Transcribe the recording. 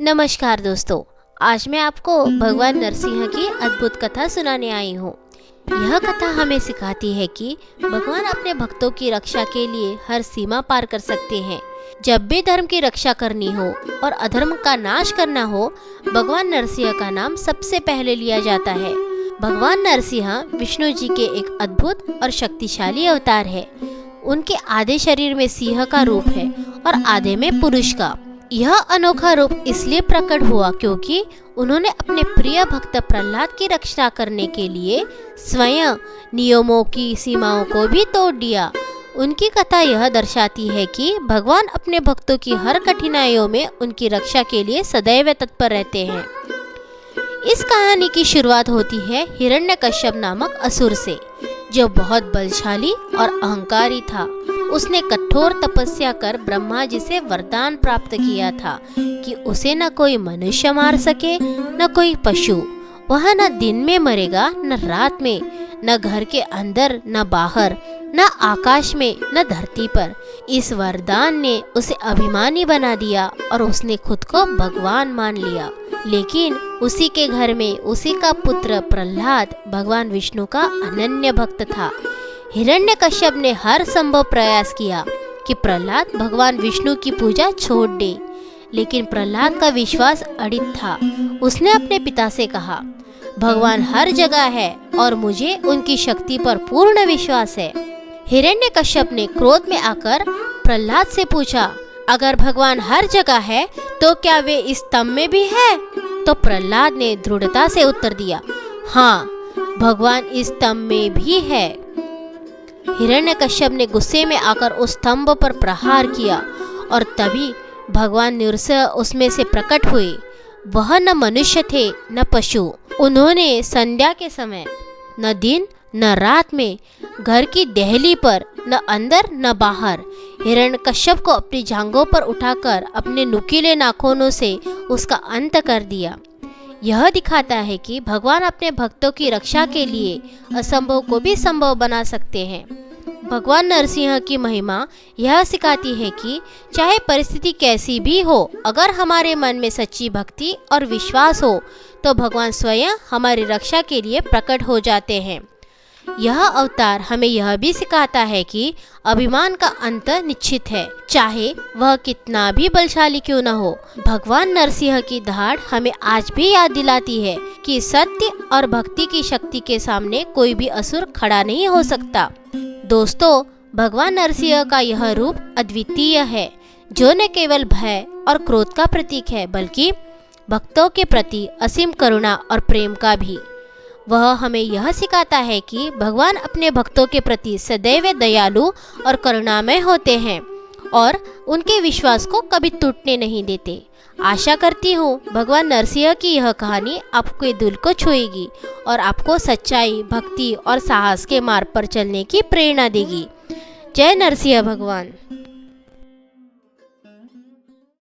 नमस्कार दोस्तों। आज मैं आपको भगवान नरसिंह की अद्भुत कथा सुनाने आई हूँ। यह कथा हमें सिखाती है कि भगवान अपने भक्तों की रक्षा के लिए हर सीमा पार कर सकते हैं। जब भी धर्म की रक्षा करनी हो और अधर्म का नाश करना हो, भगवान नरसिंह का नाम सबसे पहले लिया जाता है। भगवान नरसिंह विष्णु जी के एक अद्भुत और शक्तिशाली अवतार है। उनके आधे शरीर में सिंह का रूप है और आधे में पुरुष का। यह अनोखा रूप इसलिए प्रकट हुआ क्योंकि उन्होंने अपने प्रिय भक्त प्रहलाद की रक्षा करने के लिए स्वयं नियमों की सीमाओं को भी तोड़ दिया। उनकी कथा यह दर्शाती है कि भगवान अपने भक्तों की हर कठिनाइयों में उनकी रक्षा के लिए सदैव तत्पर रहते हैं। इस कहानी की शुरुआत होती है हिरण्यकश्यप नामक असुर से, जो बहुत बलशाली और अहंकारी था। उसने कठोर तपस्या कर ब्रह्मा जी से वरदान प्राप्त किया था कि उसे न कोई मनुष्य मार सके न कोई पशु। वह न दिन में मरेगा न रात में, न घर के अंदर न बाहर, न आकाश में न धरती पर। इस वरदान ने उसे अभिमानी बना दिया और उसने खुद को भगवान मान लिया। लेकिन उसी के घर में उसी का पुत्र प्रहलाद भगवान विष्णु का अनन्य भक्त था। हिरण्यकश्यप ने हर संभव प्रयास किया कि प्रहलाद भगवान विष्णु की पूजा छोड़ दे, लेकिन प्रहलाद का विश्वास अडिग था। उसने अपने पिता से कहा, भगवान हर जगह है और मुझे उनकी शक्ति पर पूर्ण विश्वास है। हिरण्यकश्यप ने क्रोध में आकर प्रहलाद से पूछा, अगर भगवान हर जगह है तो क्या वे इस स्तंभ में भी है? तो प्रहलाद ने दृढ़ता से उत्तर दिया, हाँ, भगवान इस स्तंभ में भी है। हिरण्यकश्यप ने गुस्से में आकर उस स्तंभ पर प्रहार किया और तभी भगवान नरसिंह उसमें से प्रकट हुए। वह न मनुष्य थे न पशु। उन्होंने संध्या के समय न दिन न रात में, घर की देहली पर न अंदर न बाहर, हिरण्यकश्यप को अपनी जांघों पर उठाकर अपने नुकीले नाखूनों से उसका अंत कर दिया। यह दिखाता है कि भगवान अपने भक्तों की रक्षा के लिए असंभव को भी संभव बना सकते हैं। भगवान नरसिंह की महिमा यह सिखाती है कि चाहे परिस्थिति कैसी भी हो, अगर हमारे मन में सच्ची भक्ति और विश्वास हो तो भगवान स्वयं हमारी रक्षा के लिए प्रकट हो जाते हैं। यह अवतार हमें यह भी सिखाता है कि अभिमान का अंत निश्चित है, चाहे वह कितना भी बलशाली क्यों न हो। भगवान नरसिंह की धाड़ हमें आज भी याद दिलाती है कि सत्य और भक्ति की शक्ति के सामने कोई भी असुर खड़ा नहीं हो सकता। दोस्तों, भगवान नरसिंह का यह रूप अद्वितीय है, जो न केवल भय और क्रोध का प्रतीक है, बल्कि भक्तों के प्रति असीम करुणा और प्रेम का भी। वह हमें यह सिखाता है कि भगवान अपने भक्तों के प्रति सदैव दयालु और करुणामय होते हैं और उनके विश्वास को कभी टूटने नहीं देते। आशा करती हूँ भगवान नरसिंह की यह कहानी आपके दिल को छुएगी और आपको सच्चाई, भक्ति और साहस के मार्ग पर चलने की प्रेरणा देगी। जय नरसिंह भगवान।